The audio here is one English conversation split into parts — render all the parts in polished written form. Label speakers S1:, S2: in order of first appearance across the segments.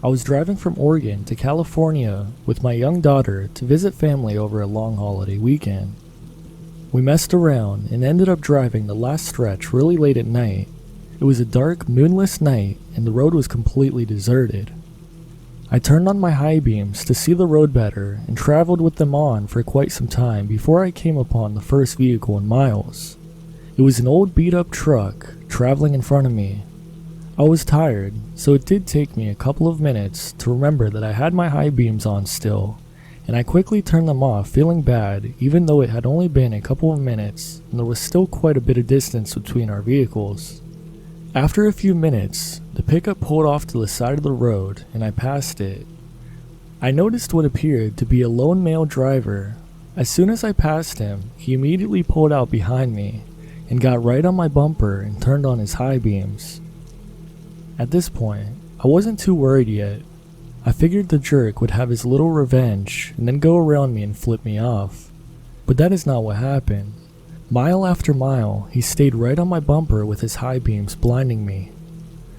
S1: I was driving from Oregon to California with my young daughter to visit family over a long holiday weekend. We messed around and ended up driving the last stretch really late at night. It was a dark, moonless night and the road was completely deserted. I turned on my high beams to see the road better and traveled with them on for quite some time before I came upon the first vehicle in miles. It was an old beat-up truck traveling in front of me. I was tired, so it did take me a couple of minutes to remember that I had my high beams on still, and I quickly turned them off feeling bad even though it had only been a couple of minutes and there was still quite a bit of distance between our vehicles. After a few minutes, the pickup pulled off to the side of the road and I passed it. I noticed what appeared to be a lone male driver. As soon as I passed him, he immediately pulled out behind me and got right on my bumper and turned on his high beams. At this point, I wasn't too worried yet. I figured the jerk would have his little revenge and then go around me and flip me off. But that is not what happened. Mile after mile, he stayed right on my bumper with his high beams blinding me.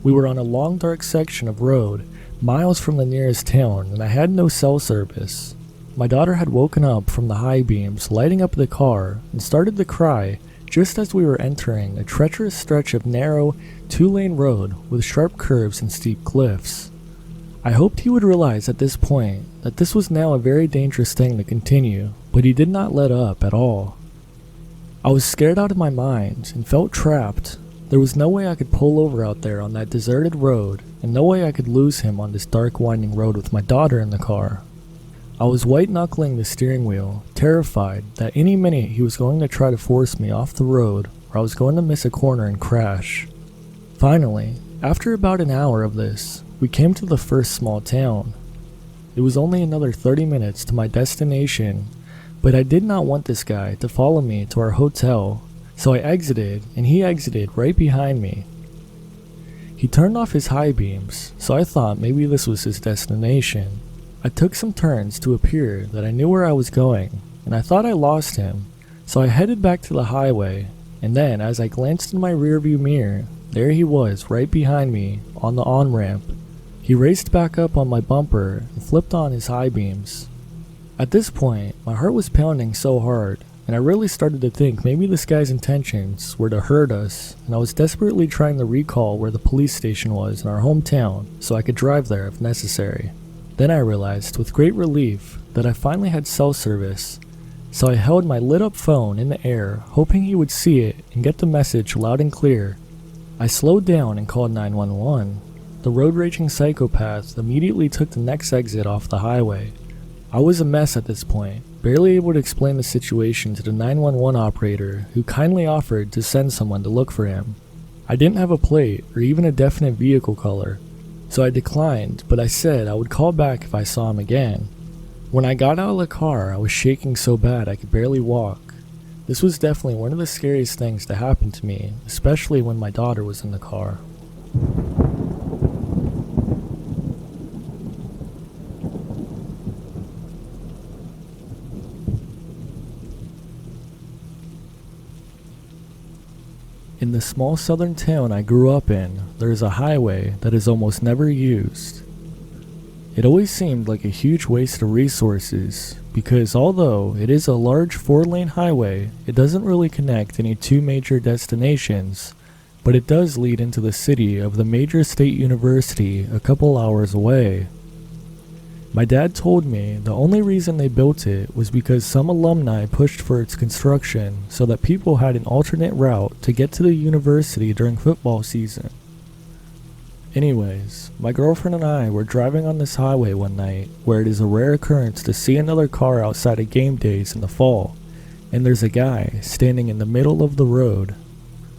S1: We were on a long dark section of road, miles from the nearest town, and I had no cell service. My daughter had woken up from the high beams lighting up the car and started to cry just as we were entering a treacherous stretch of narrow, two-lane road with sharp curves and steep cliffs. I hoped he would realize at this point that this was now a very dangerous thing to continue, but he did not let up at all. I was scared out of my mind and felt trapped. There was no way I could pull over out there on that deserted road, and no way I could lose him on this dark winding road with my daughter in the car. I was white-knuckling the steering wheel, terrified that any minute he was going to try to force me off the road or I was going to miss a corner and crash. Finally, after about an hour of this, we came to the first small town. It was only another 30 minutes to my destination, but I did not want this guy to follow me to our hotel, so I exited and he exited right behind me. He turned off his high beams, so I thought maybe this was his destination. I took some turns to appear that I knew where I was going, and I thought I lost him, so I headed back to the highway, and then as I glanced in my rearview mirror, there he was right behind me on the on-ramp. He raced back up on my bumper and flipped on his high beams. At this point, my heart was pounding so hard, and I really started to think maybe this guy's intentions were to hurt us, and I was desperately trying to recall where the police station was in our hometown so I could drive there if necessary. Then I realized with great relief that I finally had cell service, so I held my lit up phone in the air hoping he would see it and get the message loud and clear. I slowed down and called 911. The road raging psychopath immediately took the next exit off the highway. I was a mess at this point, barely able to explain the situation to the 911 operator who kindly offered to send someone to look for him. I didn't have a plate or even a definite vehicle color, so I declined, but I said I would call back if I saw him again. When I got out of the car, I was shaking so bad I could barely walk. This was definitely one of the scariest things to happen to me, especially when my daughter was in the car. In the small southern town I grew up in, there is a highway that is almost never used. It always seemed like a huge waste of resources, because although it is a large 4-lane highway, it doesn't really connect any two major destinations, but it does lead into the city of the major state university a couple hours away. My dad told me the only reason they built it was because some alumni pushed for its construction so that people had an alternate route to get to the university during football season. Anyways, my girlfriend and I were driving on this highway one night where it is a rare occurrence to see another car outside of game days in the fall, and there's a guy standing in the middle of the road.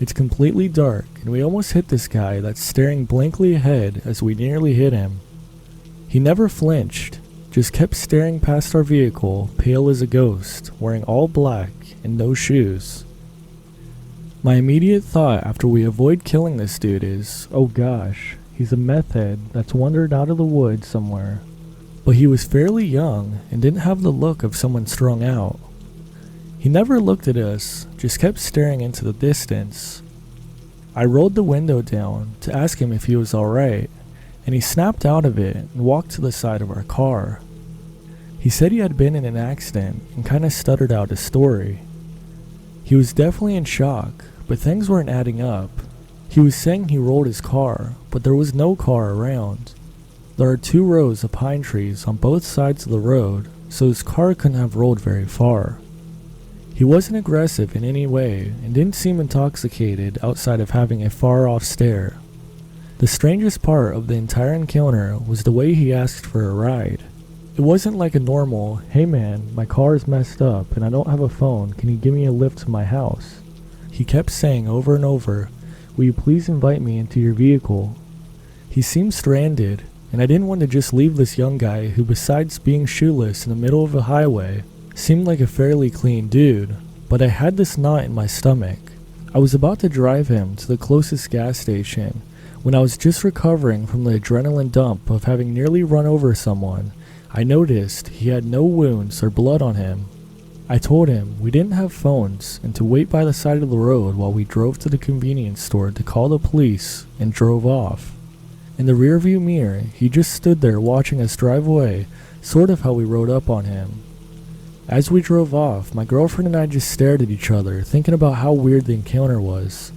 S1: It's completely dark and we almost hit this guy that's staring blankly ahead as we nearly hit him. He never flinched, just kept staring past our vehicle, pale as a ghost, wearing all black and no shoes. My immediate thought after we avoid killing this dude is, oh gosh, he's a meth head that's wandered out of the woods somewhere. But he was fairly young and didn't have the look of someone strung out. He never looked at us, just kept staring into the distance. I rolled the window down to ask him if he was alright, and he snapped out of it and walked to the side of our car. He said he had been in an accident and kind of stuttered out his story. He was definitely in shock, but things weren't adding up. He was saying he rolled his car, but there was no car around. There are 2 rows of pine trees on both sides of the road, so his car couldn't have rolled very far. He wasn't aggressive in any way and didn't seem intoxicated outside of having a far-off stare. The strangest part of the entire encounter was the way he asked for a ride. It wasn't like a normal, "Hey man, my car is messed up and I don't have a phone, can you give me a lift to my house?" He kept saying over and over, "Will you please invite me into your vehicle?" He seemed stranded, and I didn't want to just leave this young guy who, besides being shoeless in the middle of a highway, seemed like a fairly clean dude, but I had this knot in my stomach. I was about to drive him to the closest gas station when I was just recovering from the adrenaline dump of having nearly run over someone. I noticed he had no wounds or blood on him. I told him we didn't have phones and to wait by the side of the road while we drove to the convenience store to call the police and drove off. In the rearview mirror, he just stood there watching us drive away, sort of how we rode up on him. As we drove off, my girlfriend and I just stared at each other, thinking about how weird the encounter was.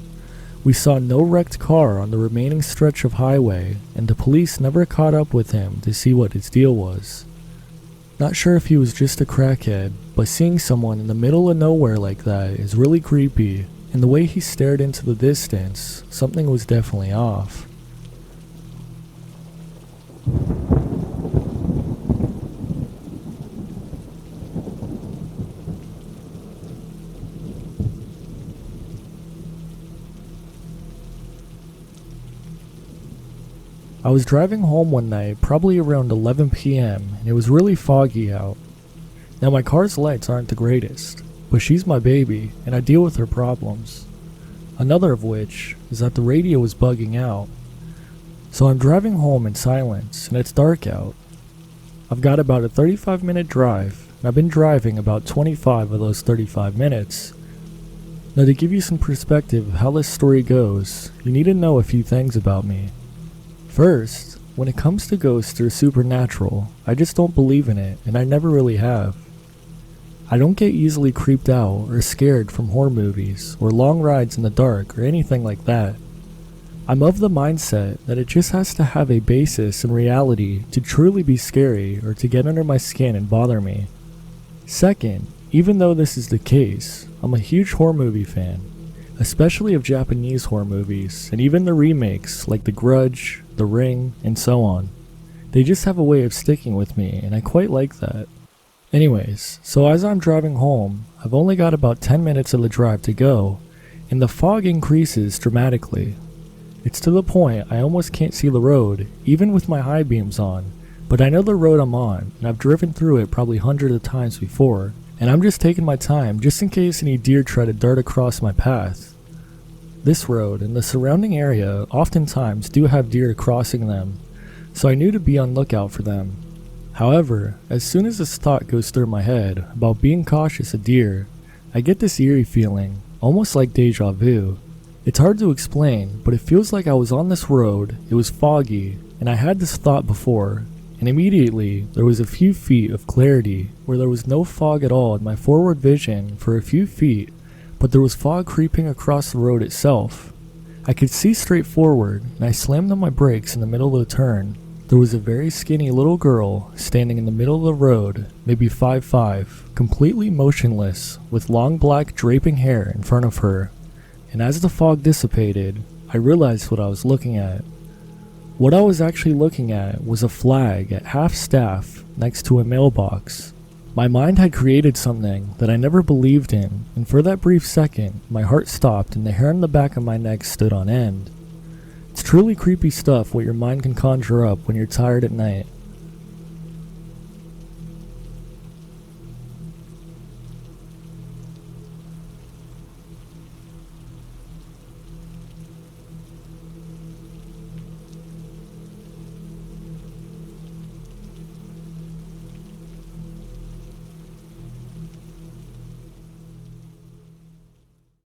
S1: We saw no wrecked car on the remaining stretch of highway, and the police never caught up with him to see what his deal was. Not sure if he was just a crackhead, but seeing someone in the middle of nowhere like that is really creepy, and the way he stared into the distance, something was definitely off. I was driving home one night, probably around 11 p.m., and it was really foggy out. Now my car's lights aren't the greatest, but she's my baby, and I deal with her problems. Another of which is that the radio was bugging out. So I'm driving home in silence, and it's dark out. I've got about a 35-minute drive, and I've been driving about 25 of those 35 minutes. Now to give you some perspective of how this story goes, you need to know a few things about me. First, when it comes to ghosts or supernatural, I just don't believe in it, and I never really have. I don't get easily creeped out or scared from horror movies, or long rides in the dark, or anything like that. I'm of the mindset that it just has to have a basis in reality to truly be scary or to get under my skin and bother me. Second, even though this is the case, I'm a huge horror movie fan, especially of Japanese horror movies, and even the remakes like The Grudge, The Ring, and so on. They just have a way of sticking with me, and I quite like that. Anyways, so as I'm driving home, I've only got about 10 minutes of the drive to go, and the fog increases dramatically. It's to the point I almost can't see the road, even with my high beams on, but I know the road I'm on, and I've driven through it probably hundreds of times before, and I'm just taking my time just in case any deer try to dart across my path. This road and the surrounding area oftentimes do have deer crossing them, so I knew to be on lookout for them. However, as soon as this thought goes through my head about being cautious of deer, I get this eerie feeling, almost like deja vu. It's hard to explain, but it feels like I was on this road, it was foggy, and I had this thought before, and immediately there was a few feet of clarity where there was no fog at all in my forward vision for a few feet, but there was fog creeping across the road itself. I could see straight forward, and I slammed on my brakes in the middle of the turn. There was a very skinny little girl standing in the middle of the road, maybe 5'5", completely motionless, with long black draping hair in front of her. And as the fog dissipated, I realized what I was looking at. What I was actually looking at was a flag at half-staff next to a mailbox. My mind had created something that I never believed in, and for that brief second, my heart stopped and the hair on the back of my neck stood on end. It's truly creepy stuff what your mind can conjure up when you're tired at night.